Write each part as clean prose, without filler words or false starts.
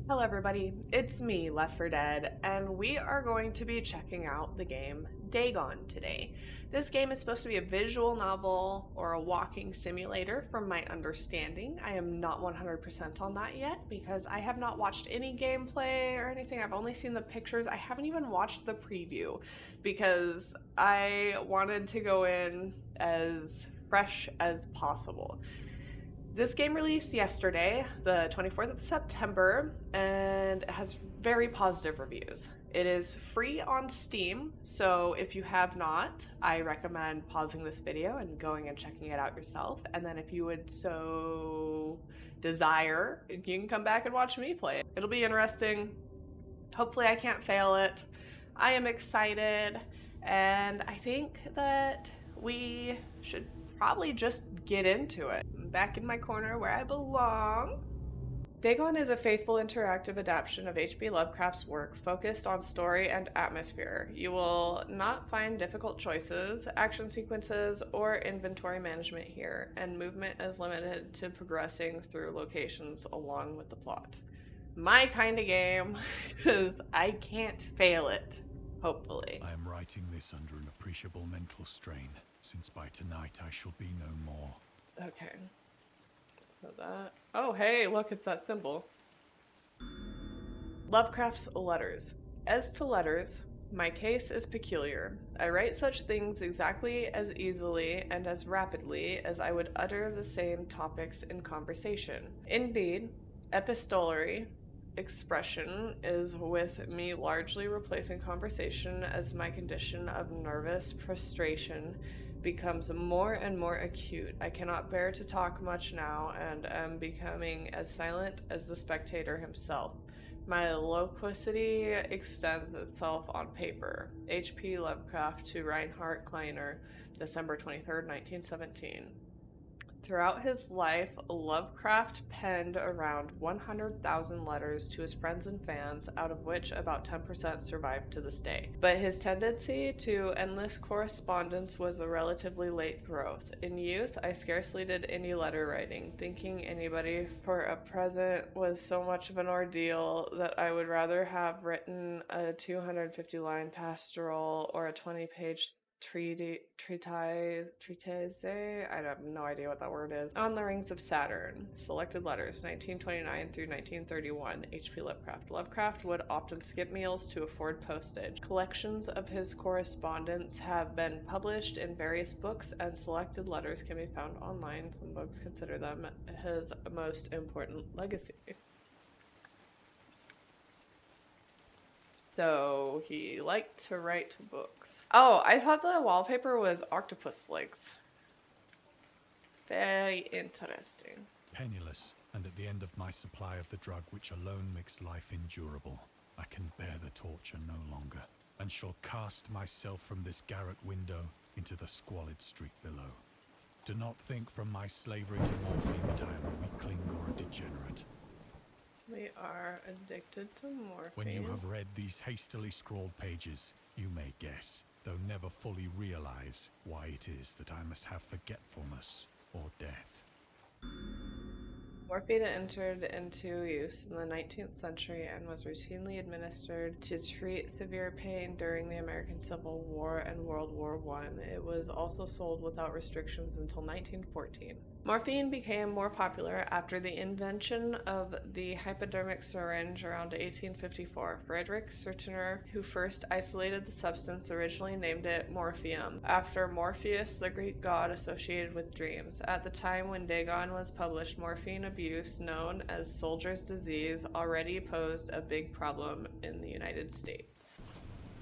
Hello everybody, it's me, Lefd4ded, and we are going to be checking out the game Dagon today. This game is supposed to be a visual novel or a walking simulator from my understanding. I am not 100% on that yet because I have not watched any gameplay or anything. I've only seen the pictures. I haven't even watched the preview because I wanted to go in as fresh as possible. This game released yesterday, the 24th of September, and has very positive reviews. It is free on Steam, so if you have not, I recommend pausing this video and going and checking it out yourself. And then if you would so desire, you can come back and watch me play it. It'll be interesting. Hopefully I can't fail it. I am excited, and I think that we should probably just get into it. I'm back in my corner where I belong. Dagon is a faithful interactive adaptation of HP Lovecraft's work focused on story and atmosphere. You will not find difficult choices, action sequences, or inventory management here, and movement is limited to progressing through locations along with the plot. My kind of game, because I can't fail it, hopefully. I am writing this under an appreciable mental strain, since by tonight I shall be no more. Okay. So that. Oh, hey, look, it's that symbol. Lovecraft's letters. As to letters, my case is peculiar. I write such things exactly as easily and as rapidly as I would utter the same topics in conversation. Indeed, epistolary expression is with me largely replacing conversation as my condition of nervous prostration becomes more and more acute. I cannot bear to talk much now and am becoming as silent as the spectator himself. My loquacity extends itself on paper. HP Lovecraft to Reinhard Kleiner, December 23rd, 1917. Throughout his life, Lovecraft penned around 100,000 letters to his friends and fans, out of which about 10% survive to this day. But his tendency to endless correspondence was a relatively late growth. In youth, I scarcely did any letter writing, thinking anybody for a present was so much of an ordeal that I would rather have written a 250-line pastoral or a 20-page treatise, I have no idea what that word is, on the rings of Saturn. Selected letters, 1929 through 1931, H.P. Lovecraft. Lovecraft would often skip meals to afford postage. Collections of his correspondence have been published in various books, and selected letters can be found online. Some books consider them his most important legacy. So he liked to write books. Oh, I thought the wallpaper was octopus legs. Very interesting. Penniless, and at the end of my supply of the drug which alone makes life endurable, I can bear the torture no longer, and shall cast myself from this garret window into the squalid street below. Do not think from my slavery to morphine that I am a weakling or a degenerate. We are addicted to morphine. When you have read these hastily scrawled pages, you may guess, though never fully realize, why it is that I must have forgetfulness or death. Morphine entered into use in the 19th century and was routinely administered to treat severe pain during the American Civil War and World War I. It was also sold without restrictions until 1914. Morphine became more popular after the invention of the hypodermic syringe around 1854. Friedrich Sertiner, who first isolated the substance, originally named it morphium, after Morpheus, the Greek god associated with dreams. At the time when Dagon was published, morphine abuse, known as soldier's disease, already posed a big problem in the United States.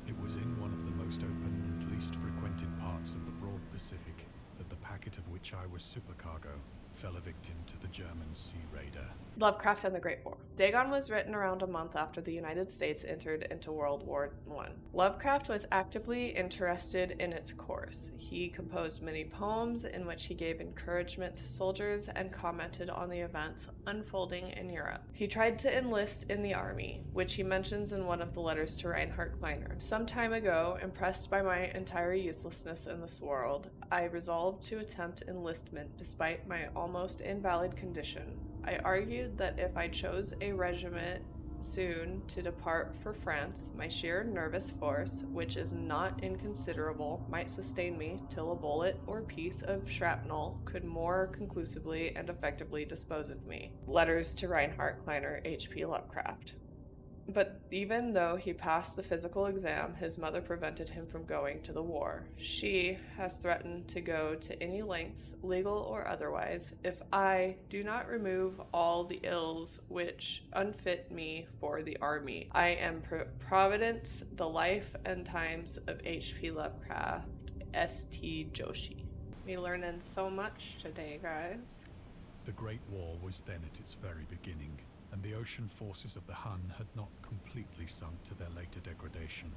It was in one of the most open and least frequented parts of the broad Pacific that the packet of which I was supercargo fell a victim to the German sea raider. Lovecraft and the Great War. Dagon was written around a month after the United States entered into World War I. Lovecraft was actively interested in its course. He composed many poems in which he gave encouragement to soldiers and commented on the events unfolding in Europe. He tried to enlist in the army, which he mentions in one of the letters to Reinhard Kleiner. Some time ago, impressed by my entire uselessness in this world, I resolved to attempt enlistment despite my almost invalid condition. I argued that if I chose a regiment soon to depart for France, my sheer nervous force, which is not inconsiderable, might sustain me till a bullet or piece of shrapnel could more conclusively and effectively dispose of me. Letters to Reinhard Kleiner, HP Lovecraft. But even though he passed the physical exam, his mother prevented him from going to the war. She has threatened to go to any lengths, legal or otherwise, if I do not remove all the ills which unfit me for the army. I am Providence, the life and times of H.P. Lovecraft, S.T. Joshi. We learning so much today, guys. The Great War was then at its very beginning, and the ocean forces of the Hun had not completely sunk to their later degradation,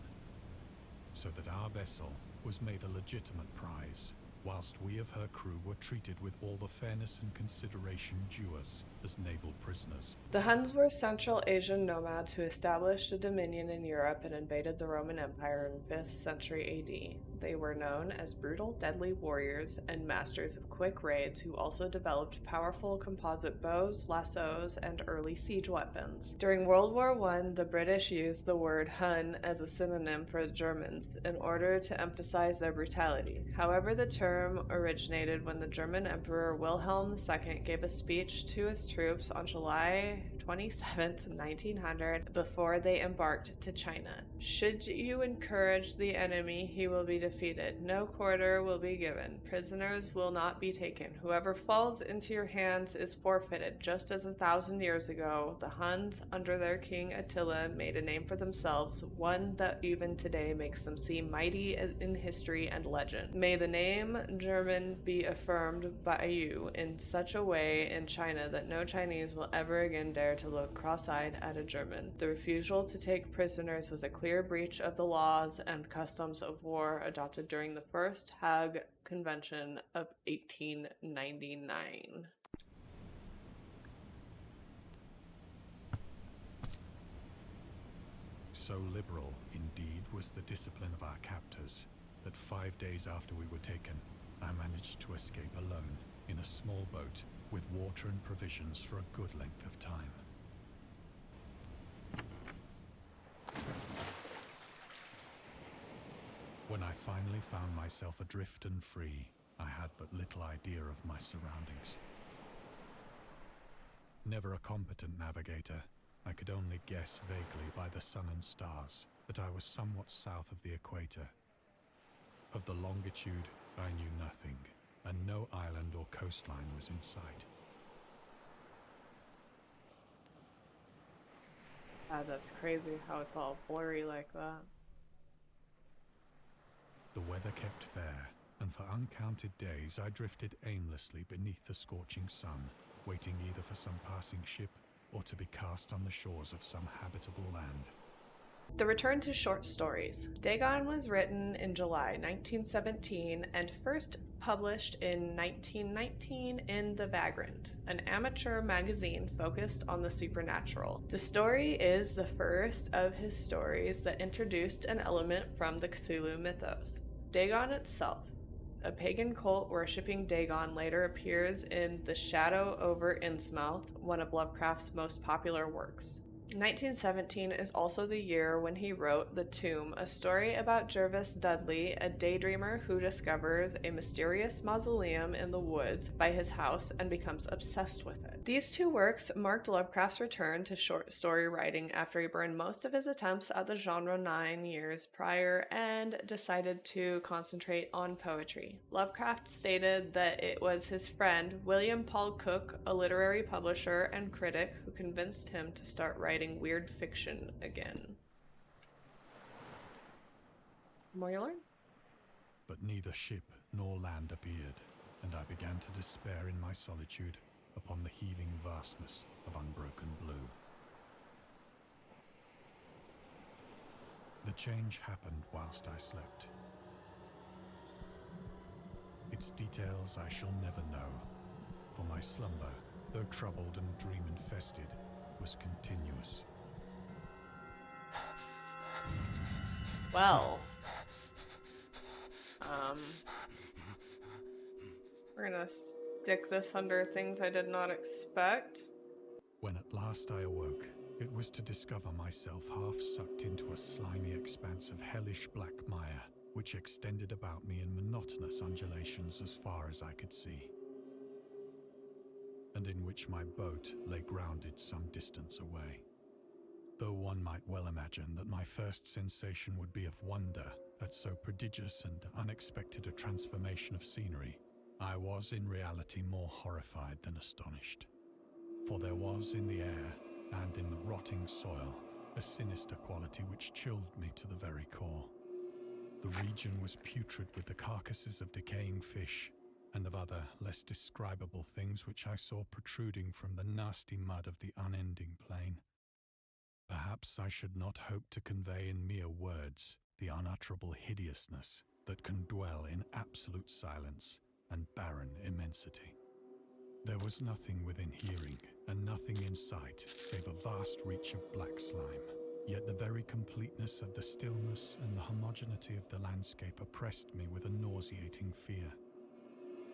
so that our vessel was made a legitimate prize, whilst we of her crew were treated with all the fairness and consideration due us as naval prisoners. The Huns were Central Asian nomads who established a dominion in Europe and invaded the Roman Empire in 5th century AD. They were known as brutal, deadly warriors and masters of quick raids who also developed powerful composite bows, lassos, and early siege weapons. During World War I, the British used the word Hun as a synonym for the Germans in order to emphasize their brutality. However, the term originated when the German Emperor Wilhelm II gave a speech to his troops on July 27, 1900, before they embarked to China. Should you encourage the enemy, he will be defeated. No quarter will be given. Prisoners will not be taken. Whoever falls into your hands is forfeited. Just as 1,000 years ago, the Huns, under their king Attila, made a name for themselves, one that even today makes them seem mighty in history and legend. May the name German be affirmed by you in such a way in China that no Chinese will ever again dare to look cross-eyed at a German. The refusal to take prisoners was a clear breach of the laws and customs of war adopted during the First Hague Convention of 1899. So liberal, indeed, was the discipline of our captors, that 5 days after we were taken, I managed to escape alone in a small boat with water and provisions for a good length of time. When I finally found myself adrift and free, I had but little idea of my surroundings. Never a competent navigator, I could only guess vaguely by the sun and stars that I was somewhat south of the equator. Of the longitude, I knew nothing, and no island or coastline was in sight. That's crazy how it's all blurry like that. The weather kept fair, and for uncounted days I drifted aimlessly beneath the scorching sun, waiting either for some passing ship or to be cast on the shores of some habitable land. The return to short stories. Dagon was written in July 1917 and first published in 1919 in The Vagrant, an amateur magazine focused on the supernatural. The story is the first of his stories that introduced an element from the Cthulhu mythos. Dagon itself, a pagan cult worshipping Dagon, later appears in The Shadow over Innsmouth, one of Lovecraft's most popular works. 1917 is also the year when he wrote The Tomb, a story about Jervis Dudley, a daydreamer who discovers a mysterious mausoleum in the woods by his house and becomes obsessed with it. These two works marked Lovecraft's return to short story writing after he burned most of his attempts at the genre 9 years prior and decided to concentrate on poetry. Lovecraft stated that it was his friend William Paul Cook, a literary publisher and critic, who convinced him to start writing weird fiction again. More you learn? But neither ship nor land appeared, and I began to despair in my solitude upon the heaving vastness of unbroken blue. The change happened whilst I slept. Its details I shall never know, for my slumber, though troubled and dream-infested, was continuous. Well, we're gonna stick this under things I did not expect. When at last I awoke, It was to discover myself half sucked into a slimy expanse of hellish black mire, which extended about me in monotonous undulations as far as I could see, and in which my boat lay grounded some distance away. Though one might well imagine that my first sensation would be of wonder at so prodigious and unexpected a transformation of scenery, I was in reality more horrified than astonished. For there was in the air and in the rotting soil a sinister quality which chilled me to the very core. The region was putrid with the carcasses of decaying fish and of other less describable things which I saw protruding from the nasty mud of the unending plain. Perhaps I should not hope to convey in mere words the unutterable hideousness that can dwell in absolute silence and barren immensity. There was nothing within hearing and nothing in sight save a vast reach of black slime, yet the very completeness of the stillness and the homogeneity of the landscape oppressed me with a nauseating fear.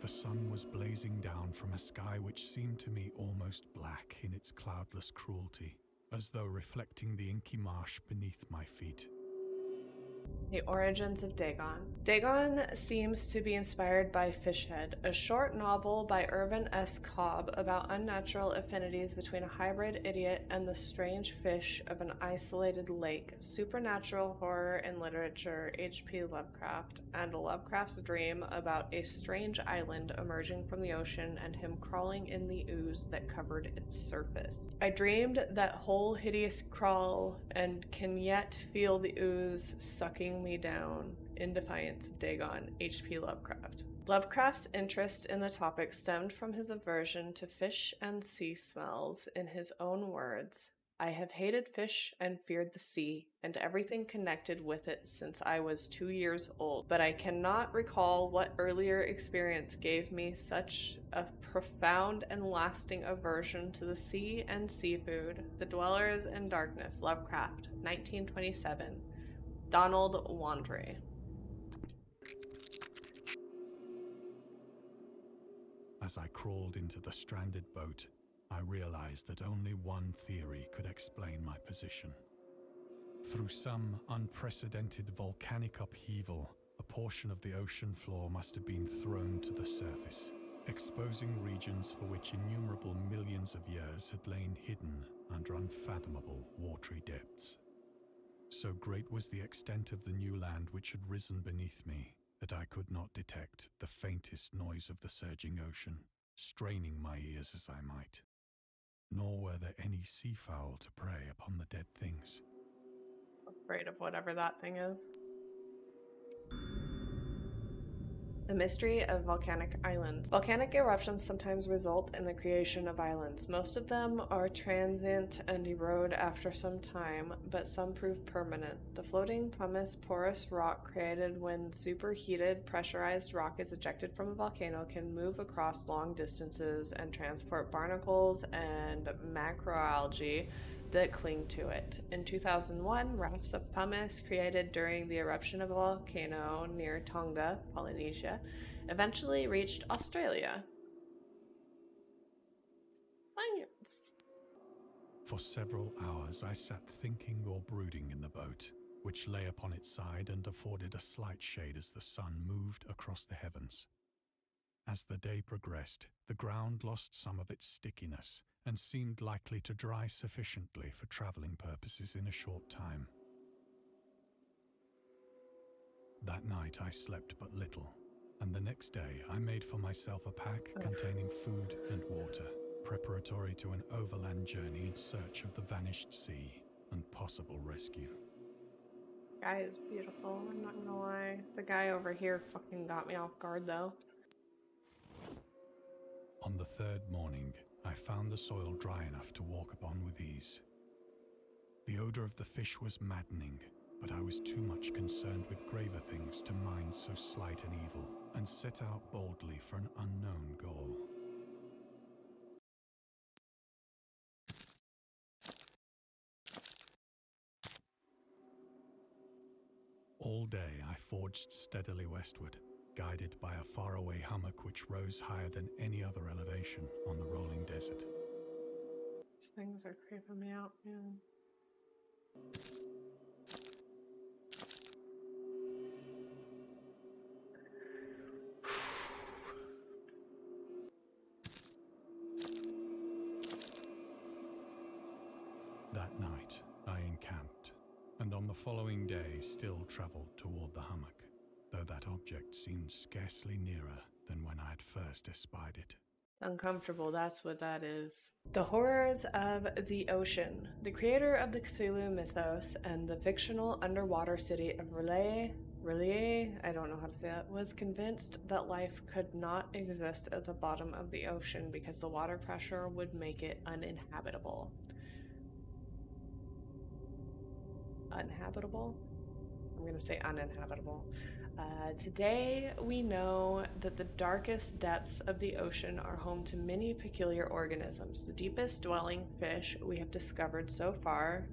The sun was blazing down from a sky which seemed to me almost black in its cloudless cruelty, as though reflecting the inky marsh beneath my feet. The origins of Dagon. Dagon seems to be inspired by Fishhead, a short novel by Irvin S. Cobb about unnatural affinities between a hybrid idiot and the strange fish of an isolated lake, supernatural horror in literature, HP Lovecraft, and Lovecraft's dream about a strange island emerging from the ocean and him crawling in the ooze that covered its surface. I dreamed that whole hideous crawl and can yet feel the ooze sucking me down in defiance of Dagon, H.P. Lovecraft. Lovecraft's interest in the topic stemmed from his aversion to fish and sea smells. In his own words, "I have hated fish and feared the sea and everything connected with it since I was 2 years old, but I cannot recall what earlier experience gave me such a profound and lasting aversion to the sea and seafood." The Dwellers in Darkness, Lovecraft, 1927. Donald Wandry. As I crawled into the stranded boat, I realized that only one theory could explain my position. Through some unprecedented volcanic upheaval, a portion of the ocean floor must have been thrown to the surface, exposing regions for which innumerable millions of years had lain hidden under unfathomable watery depths. So great was the extent of the new land which had risen beneath me that I could not detect the faintest noise of the surging ocean, straining my ears as I might. Nor were there any seafowl to prey upon the dead things. Afraid of whatever that thing is. The mystery of volcanic islands. Volcanic eruptions sometimes result in the creation of islands. Most of them are transient and erode after some time, but some prove permanent. The floating pumice porous rock created when superheated, pressurized rock is ejected from a volcano can move across long distances and transport barnacles and macroalgae that cling to it. In 2001, rafts of pumice created during the eruption of a volcano near Tonga, Polynesia, eventually reached Australia. Science. For several hours I sat thinking or brooding in the boat, which lay upon its side and afforded a slight shade as the sun moved across the heavens. As the day progressed, the ground lost some of its stickiness and seemed likely to dry sufficiently for traveling purposes in a short time. That night I slept but little, and the next day I made for myself a pack containing food and water, preparatory to an overland journey in search of the vanished sea and possible rescue. Guy is beautiful, I'm not gonna lie. The guy over here fucking got me off guard though. On the third morning, I found the soil dry enough to walk upon with ease. The odor of the fish was maddening, but I was too much concerned with graver things to mind so slight an evil, and set out boldly for an unknown goal. All day I forged steadily westward, guided by a faraway hummock which rose higher than any other elevation on the rolling desert. things are creeping me out, man. That night, I encamped, and on the following day still travelled toward the hummock, though that object seemed scarcely nearer than when I had first espied it. Uncomfortable, that's what that is. The horrors of the ocean. The creator of the Cthulhu mythos and the fictional underwater city of R'lyeh, I don't know how to say that, was convinced that life could not exist at the bottom of the ocean because the water pressure would make it uninhabitable. Uninhabitable? I'm going to say uninhabitable. Today, we know that the darkest depths of the ocean are home to many peculiar organisms. The deepest dwelling fish we have discovered so far,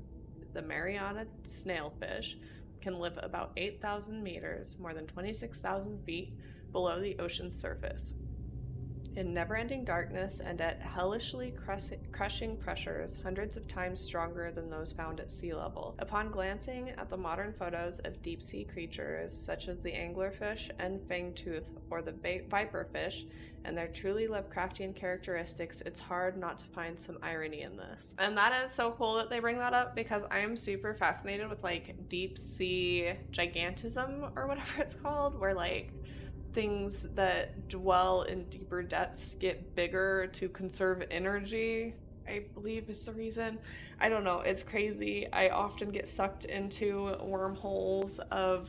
the Mariana snailfish, can live about 8,000 meters, more than 26,000 feet, below the ocean's surface. In never-ending darkness and at hellishly crushing pressures hundreds of times stronger than those found at sea level. Upon glancing at the modern photos of deep-sea creatures such as the anglerfish and fangtooth or the viperfish and their truly Lovecraftian characteristics, it's hard not to find some irony in this. And that is so cool that they bring that up, because I am super fascinated with like deep-sea gigantism or whatever it's called, where like things that dwell in deeper depths get bigger to conserve energy, I believe is the reason. I don't know, it's crazy. I often get sucked into wormholes of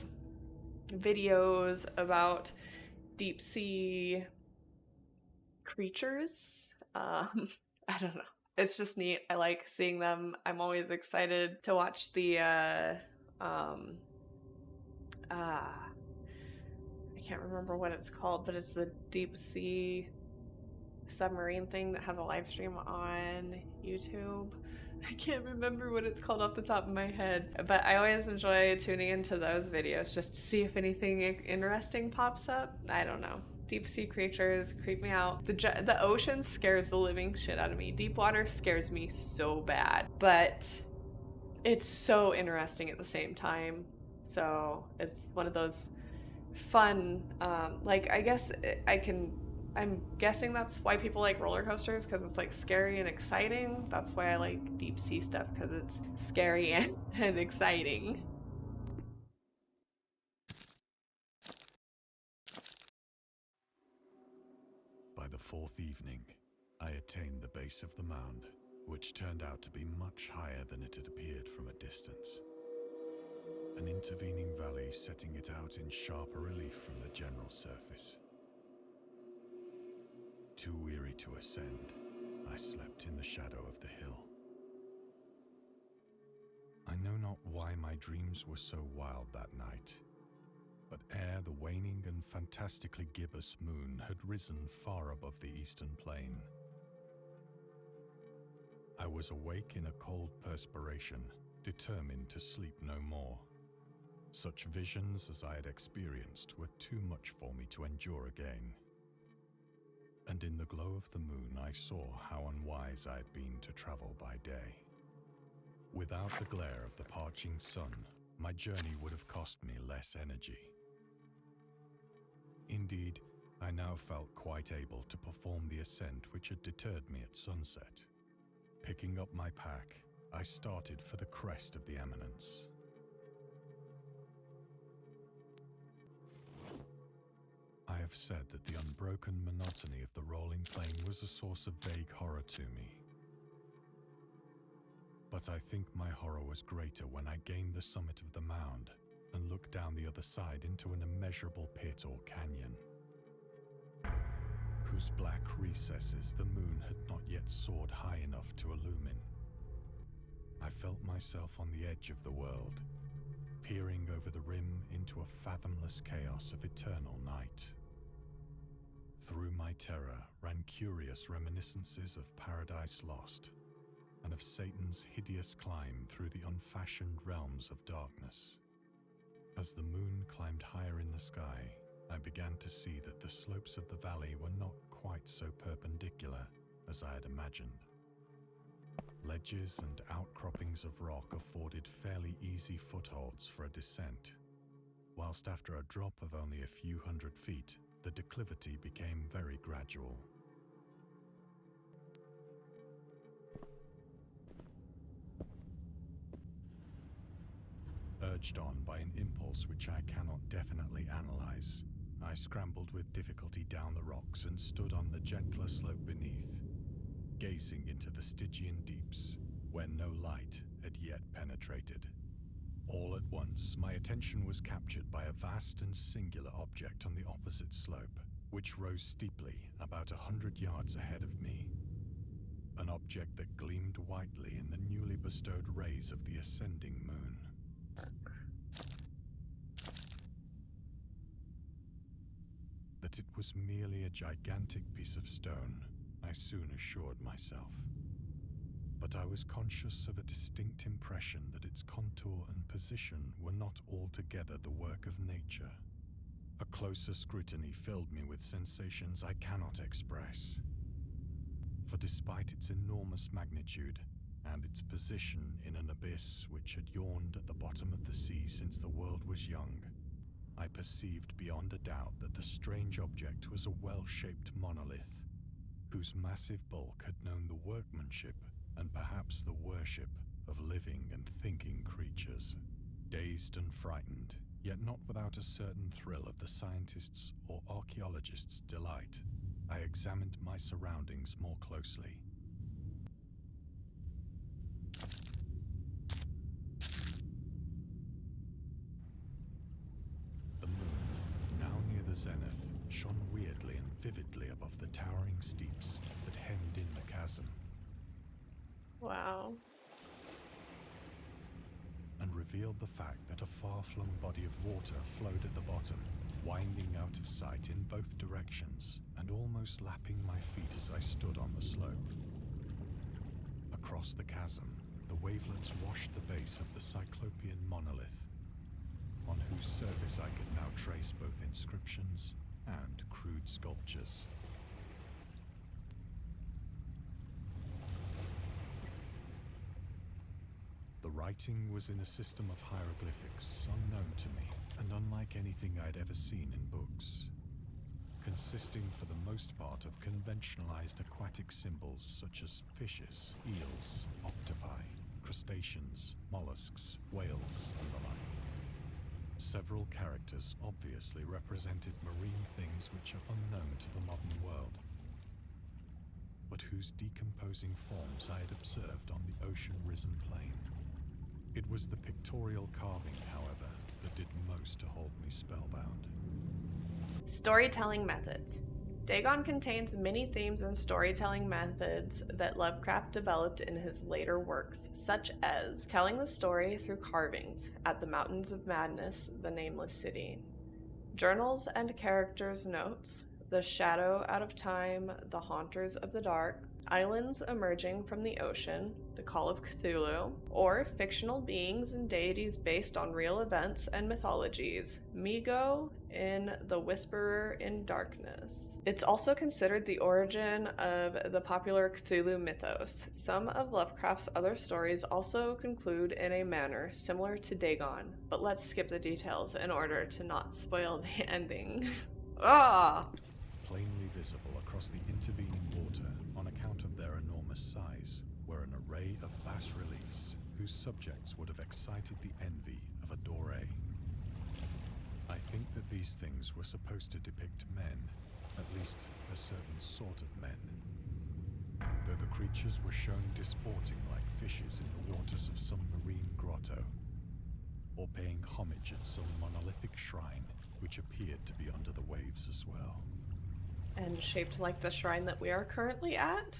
videos about deep sea creatures. I don't know. It's just neat. I like seeing them. I'm always excited to watch the I can't remember what it's called, but it's the deep sea submarine thing that has a live stream on YouTube. I can't remember what it's called off the top of my head, but I always enjoy tuning into those videos just to see if anything interesting pops up. I don't know. Deep sea creatures creep me out. The ocean scares the living shit out of me. Deep water scares me so bad, but it's so interesting at the same time. So it's one of those fun, like I guess I'm guessing that's why people like roller coasters, because it's like scary and exciting. That's why I like deep sea stuff, because it's scary and exciting. By the fourth evening, I attained the base of the mound, which turned out to be much higher than it had appeared from a distance. An intervening valley setting it out in sharper relief from the general surface. Too weary to ascend, I slept in the shadow of the hill. I know not why my dreams were so wild that night, but ere the waning and fantastically gibbous moon had risen far above the eastern plain, I was awake in a cold perspiration, determined to sleep no more. Such visions as I had experienced were too much for me to endure again. And in the glow of the moon I saw how unwise I had been to travel by day. Without the glare of the parching sun, my journey would have cost me less energy. Indeed, I now felt quite able to perform the ascent which had deterred me at sunset. Picking up my pack, I started for the crest of the eminence. I have said that the unbroken monotony of the rolling plain was a source of vague horror to me. But I think my horror was greater when I gained the summit of the mound and looked down the other side into an immeasurable pit or canyon, whose black recesses the moon had not yet soared high enough to illumine. I felt myself on the edge of the world, peering over the rim into a fathomless chaos of eternal night. Through my terror ran curious reminiscences of Paradise Lost, and of Satan's hideous climb through the unfashioned realms of darkness. As the moon climbed higher in the sky, I began to see that the slopes of the valley were not quite so perpendicular as I had imagined. ledges and outcroppings of rock afforded fairly easy footholds for a descent, whilst after a drop of only a few hundred feet, the declivity became very gradual. Urged on by an impulse which I cannot definitely analyze, I scrambled with difficulty down the rocks and stood on the gentler slope beneath, gazing into the Stygian deeps, where no light had yet penetrated. All at once, my attention was captured by a vast and singular object on the opposite slope, which rose steeply about 100 yards ahead of me. An object that gleamed whitely in the newly bestowed rays of the ascending moon. That it was merely a gigantic piece of stone, I soon assured myself. But I was conscious of a distinct impression that its contour and position were not altogether the work of nature. A closer scrutiny filled me with sensations I cannot express. For despite its enormous magnitude, and its position in an abyss which had yawned at the bottom of the sea since the world was young, I perceived beyond a doubt that the strange object was a well-shaped monolith, whose massive bulk had known the workmanship and perhaps the worship of living and thinking creatures. Dazed and frightened, yet not without a certain thrill of the scientist's or archaeologist's delight, I examined my surroundings more closely. The moon, now near the zenith, shone weirdly and vividly above the towering steeps that hemmed in the chasm. Wow. And revealed the fact that a far-flung body of water flowed at the bottom, winding out of sight in both directions and almost lapping my feet as I stood on the slope. Across the chasm, the wavelets washed the base of the cyclopean monolith, on whose surface I could now trace both inscriptions and crude sculptures. The writing was in a system of hieroglyphics unknown to me and unlike anything I'd ever seen in books, consisting for the most part of conventionalized aquatic symbols such as fishes, eels, octopi, crustaceans, mollusks, whales, and the like. Several characters obviously represented marine things which are unknown to the modern world, but whose decomposing forms I had observed on the ocean-risen plain. It was the pictorial carving, however, that did most to hold me spellbound. Storytelling methods. Dagon contains many themes and storytelling methods that Lovecraft developed in his later works, such as telling the story through carvings at the Mountains of Madness, the Nameless City, journals and characters' notes, the Shadow out of Time, the Haunters of the Dark, islands emerging from the ocean, the Call of Cthulhu, or fictional beings and deities based on real events and mythologies, Migo in The Whisperer in Darkness. It's also considered the origin of the popular Cthulhu mythos. Some of Lovecraft's other stories also conclude in a manner similar to Dagon, but let's skip the details in order to not spoil the ending. Plainly visible across the intervening water on account of their enormous size were an array of bas-reliefs whose subjects would have excited the envy of a Doré. I think that these things were supposed to depict men, at least a certain sort of men, though the creatures were shown disporting like fishes in the waters of some marine grotto, or paying homage at some monolithic shrine which appeared to be under the waves as well. And shaped like the shrine that we are currently at?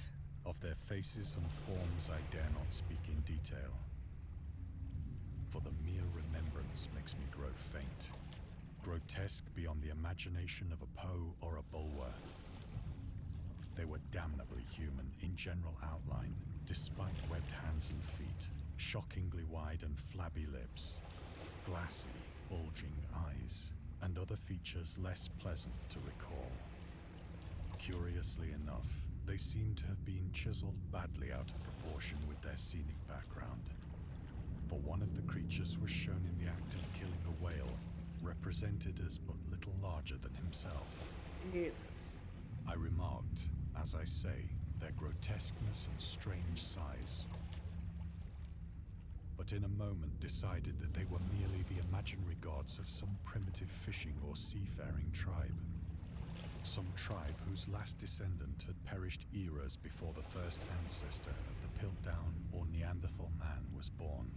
Of their faces and forms I dare not speak in detail, for the mere remembrance makes me grow faint, grotesque beyond the imagination of a Poe or a Bulwer. They were damnably human in general outline, despite webbed hands and feet, shockingly wide and flabby lips, glassy, bulging eyes, and other features less pleasant to recall. Curiously enough, they seemed to have been chiseled badly out of proportion with their scenic background, for one of the creatures was shown in the act of killing a whale, represented as but little larger than himself. Jesus. I remarked, as I say, their grotesqueness and strange size, but in a moment decided that they were merely the imaginary gods of some primitive fishing or seafaring tribe. Some tribe whose last descendant had perished eras before the first ancestor of the Piltdown or Neanderthal man was born.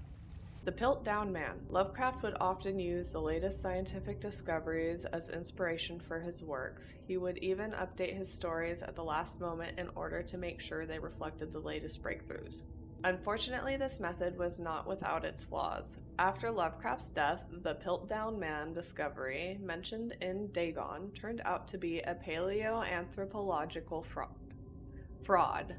The Piltdown man. Lovecraft would often use the latest scientific discoveries as inspiration for his works. He would even update his stories at the last moment in order to make sure they reflected the latest breakthroughs. Unfortunately, this method was not without its flaws. After Lovecraft's death, the Piltdown man discovery, mentioned in Dagon, turned out to be a paleoanthropological fraud.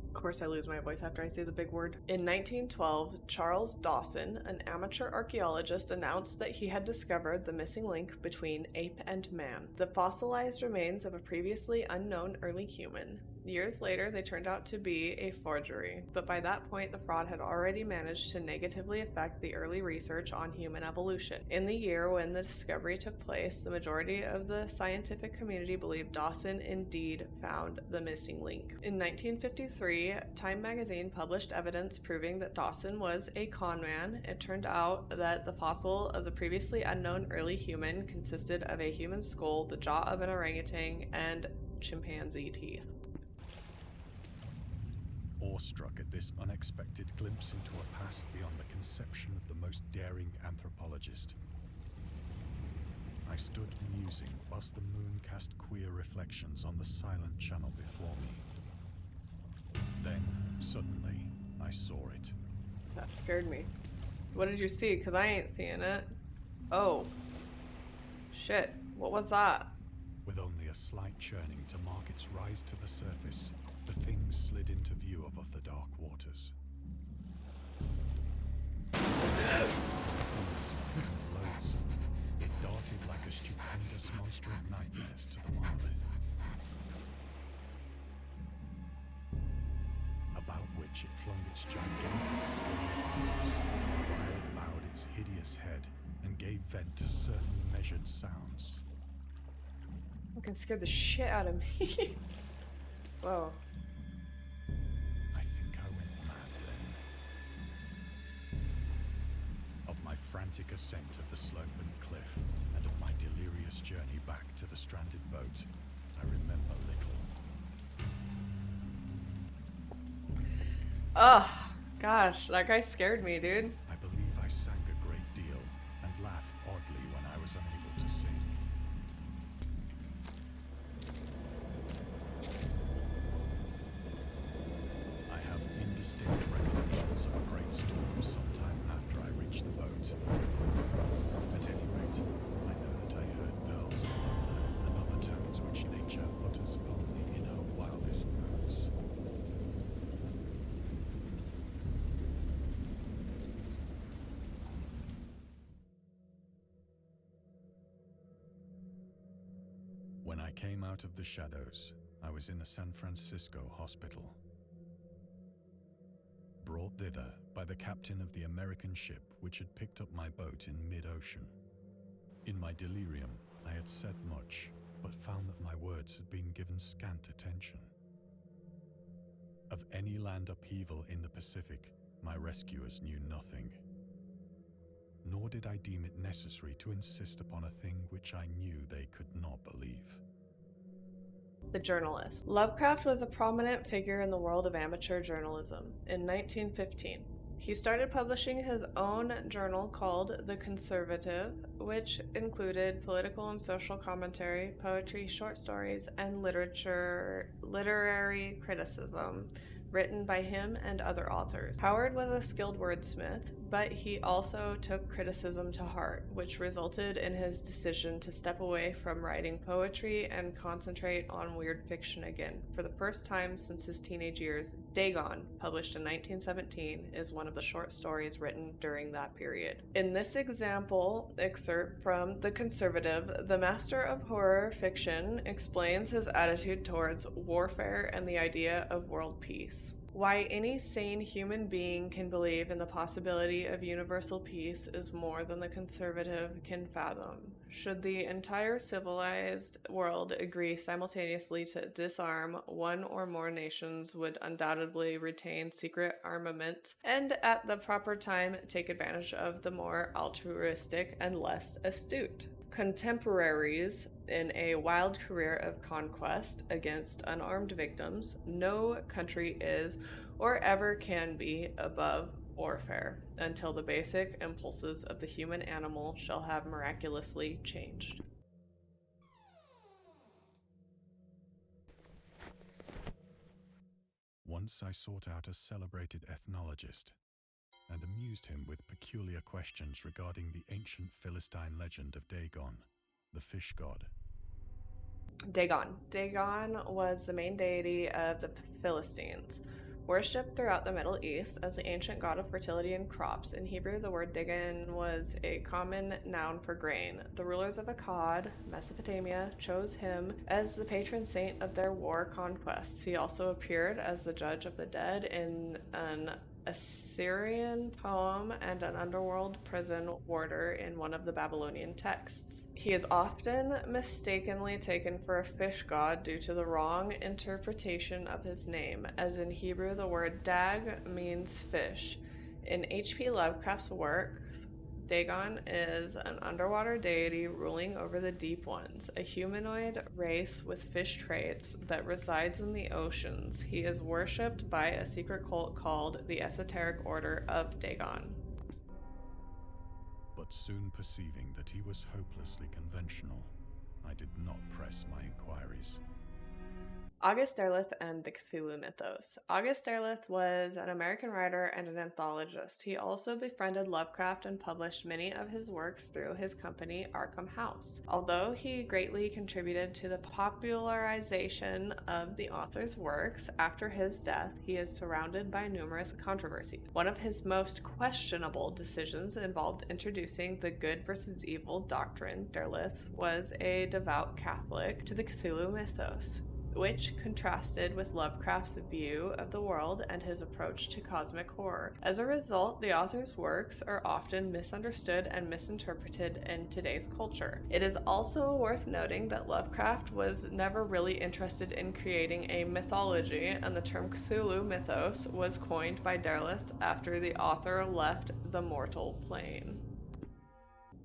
Of course, I lose my voice after I say the big word. In 1912, Charles Dawson, an amateur archaeologist, announced that he had discovered the missing link between ape and man, the fossilized remains of a previously unknown early human. Years later, they turned out to be a forgery, but by that point, the fraud had already managed to negatively affect the early research on human evolution. In the year when the discovery took place, the majority of the scientific community believed Dawson indeed found the missing link. In 1953, Time magazine published evidence proving that Dawson was a con man. It turned out that the fossil of the previously unknown early human consisted of a human skull, the jaw of an orangutan, and chimpanzee teeth. Awestruck at this unexpected glimpse into a past beyond the conception of the most daring anthropologist, I stood musing whilst the moon cast queer reflections on the silent channel before me. Then, suddenly, I saw it. That scared me. What did you see? Because I ain't seeing it. Oh. Shit. What was that? With only a slight churning to mark its rise to the surface, the thing slid into view above the dark waters. Fearsome and loathsome, it darted like a stupendous monster of nightmares to the monolith, about which it flung its gigantic scaly arms, while it bowed its hideous head and gave vent to certain measured sounds. Fucking scared the shit out of me. Whoa. I think I went mad then. Of my frantic ascent of the slope and cliff, and of my delirious journey back to the stranded boat, I remember little. Ugh. Gosh, that guy scared me, dude. I believe I sang a great deal and laughed oddly when I was unable to sing. I have indistinct recollections of a great storm sometime after I reached the boat. At any rate, I know that I heard pearls of thunder and other tones which nature utters only in her wildest moods. When I came out of the shadows, I was in a San Francisco hospital, brought thither by the captain of the American ship which had picked up my boat in mid-ocean. In my delirium, I had said much, but found that my words had been given scant attention. Of any land upheaval in the Pacific, my rescuers knew nothing. Nor did I deem it necessary to insist upon a thing which I knew they could not believe. The journalist. Lovecraft was a prominent figure in the world of amateur journalism. In 1915, he started publishing his own journal called The Conservative, which included political and social commentary, poetry, short stories, and literary criticism written by him and other authors. Howard was a skilled wordsmith, but he also took criticism to heart, which resulted in his decision to step away from writing poetry and concentrate on weird fiction again. For the first time since his teenage years, Dagon, published in 1917, is one of the short stories written during that period. In this excerpt from The Conservative, the master of horror fiction explains his attitude towards warfare and the idea of world peace. Why any sane human being can believe in the possibility of universal peace is more than the conservative can fathom. Should the entire civilized world agree simultaneously to disarm, one or more nations would undoubtedly retain secret armament and at the proper time take advantage of the more altruistic and less astute contemporaries in a wild career of conquest against unarmed victims. No country is or ever can be above warfare until the basic impulses of the human animal shall have miraculously changed. Once I sought out a celebrated ethnologist and amused him with peculiar questions regarding the ancient Philistine legend of Dagon, the fish god. Dagon. Dagon was the main deity of the Philistines, worshipped throughout the Middle East as the ancient god of fertility and crops. In Hebrew, the word Dagon was a common noun for grain. The rulers of Akkad, Mesopotamia, chose him as the patron saint of their war conquests. He also appeared as the judge of the dead in an Assyrian poem and an underworld prison warder in one of the Babylonian texts. He is often mistakenly taken for a fish god due to the wrong interpretation of his name, as in Hebrew the word dag means fish. In HP Lovecraft's works, Dagon is an underwater deity ruling over the deep ones, a humanoid race with fish traits that resides in the oceans. He is worshipped by a secret cult called the Esoteric Order of Dagon. But soon perceiving that he was hopelessly conventional, I did not press my inquiries. August Derleth and the Cthulhu Mythos. August Derleth was an American writer and an anthologist. He also befriended Lovecraft and published many of his works through his company Arkham House. Although he greatly contributed to the popularization of the author's works, after his death he is surrounded by numerous controversies. One of his most questionable decisions involved introducing the good versus evil doctrine. Derleth was a devout Catholic to the Cthulhu Mythos, which contrasted with Lovecraft's view of the world and his approach to cosmic horror. As a result, the author's works are often misunderstood and misinterpreted in today's culture. It is also worth noting that Lovecraft was never really interested in creating a mythology, and the term Cthulhu mythos was coined by Derleth after the author left the mortal plane.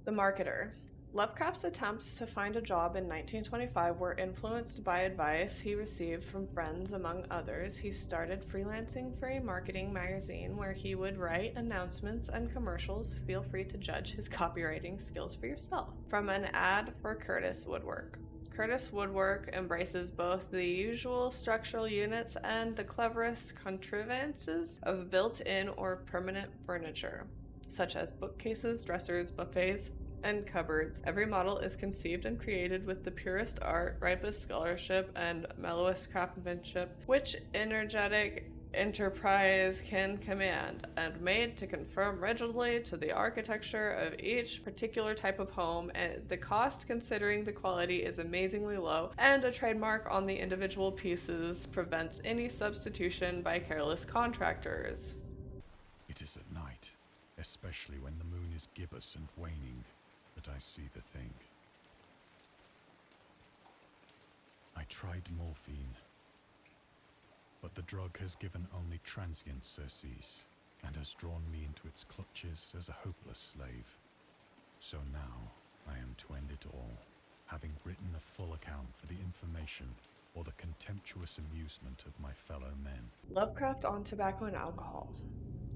The Marketer. Lovecraft's attempts to find a job in 1925 were influenced by advice he received from friends, among others. He started freelancing for a marketing magazine where he would write announcements and commercials. Feel free to judge his copywriting skills for yourself. From an ad for Curtis Woodwork. Curtis Woodwork embraces both the usual structural units and the cleverest contrivances of built-in or permanent furniture, such as bookcases, dressers, buffets, and cupboards. Every model is conceived and created with the purest art, ripest scholarship, and mellowest craftsmanship, which energetic enterprise can command, and made to conform rigidly to the architecture of each particular type of home, and the cost considering the quality is amazingly low, and a trademark on the individual pieces prevents any substitution by careless contractors. It is at night, especially when the moon is gibbous and waning, that I see the thing. I tried morphine, but the drug has given only transient surcease and has drawn me into its clutches as a hopeless slave. So now I am to end it all, having written a full account for the information or the contemptuous amusement of my fellow men. Lovecraft on tobacco and alcohol.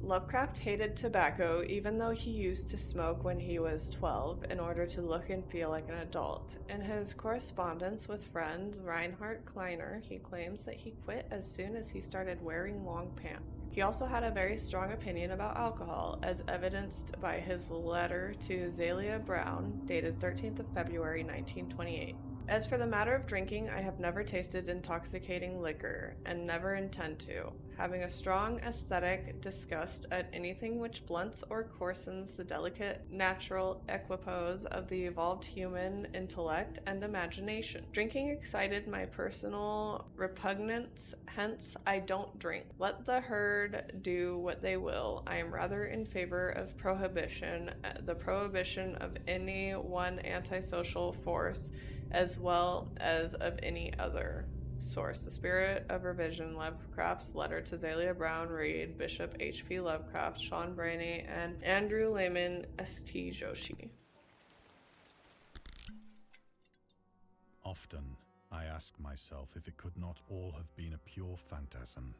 Lovecraft hated tobacco, even though he used to smoke when he was 12 in order to look and feel like an adult. In his correspondence with friend Reinhard Kleiner, he claims that he quit as soon as he started wearing long pants. He also had a very strong opinion about alcohol, as evidenced by his letter to Zelia Brown, dated 13th of February 1928. As for the matter of drinking, I have never tasted intoxicating liquor, and never intend to, having a strong aesthetic disgust at anything which blunts or coarsens the delicate natural equipoise of the evolved human intellect and imagination. Drinking excited my personal repugnance, hence I don't drink. Let the herd do what they will. I am rather in favor of prohibition, the prohibition of any one antisocial force, as well as of any other source. The Spirit of Revision, Lovecraft's Letter to Zelia Brown Reed, Bishop HP Lovecraft, Sean Brainey, and Andrew Lehman, St. Joshi. Often, I ask myself if it could not all have been a pure phantasm,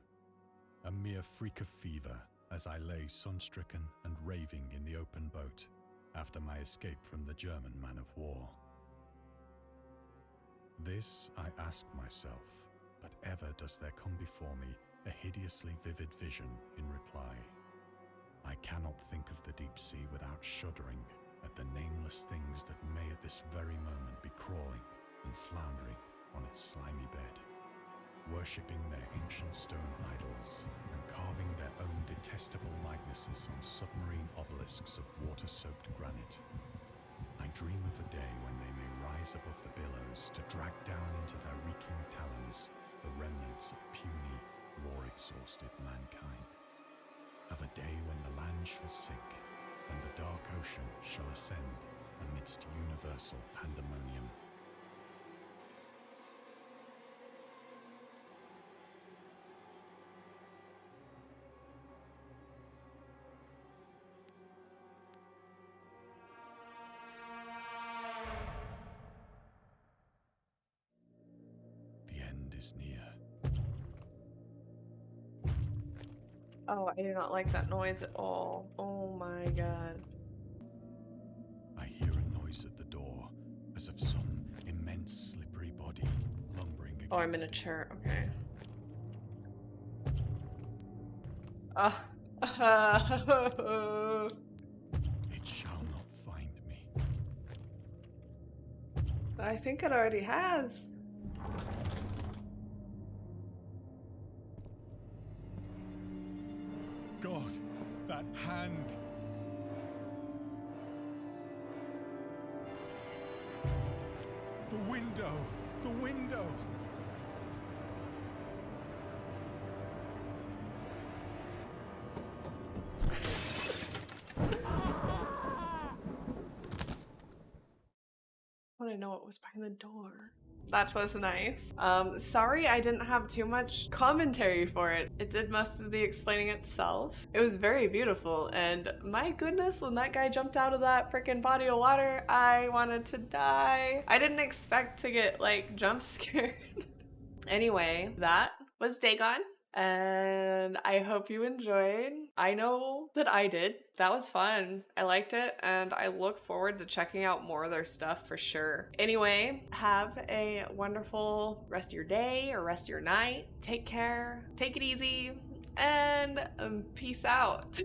a mere freak of fever, as I lay sun-stricken and raving in the open boat after my escape from the German man-of-war. This I ask myself, but ever does there come before me a hideously vivid vision in reply. I cannot think of the deep sea without shuddering at the nameless things that may at this very moment be crawling and floundering on its slimy bed, worshipping their ancient stone idols and carving their own detestable likenesses on submarine obelisks of water-soaked granite. I dream of a day when they may rise above the billows to drag down into their reeking talons the remnants of puny, war-exhausted mankind. Of a day when the land shall sink and the dark ocean shall ascend amidst universal pandemonium. Near. Oh, I do not like that noise at all. Oh my god. I hear a noise at the door, as of some immense slippery body lumbering against it. Oh, I'm in a chair, okay. It shall not find me. I think it already has. God, that hand! The window! The window! I want to know what was behind the door. That was nice. Sorry I didn't have too much commentary for it. It did most of the explaining itself. It was very beautiful, and my goodness, when that guy jumped out of that freaking body of water, I wanted to die. I didn't expect to get, like, jump scared. Anyway, that was Dagon, and I hope you enjoyed. I know that I did. That was fun. I liked it, and I look forward to checking out more of their stuff for sure. Anyway, have a wonderful rest of your day or rest of your night. Take care, take it easy, and peace out.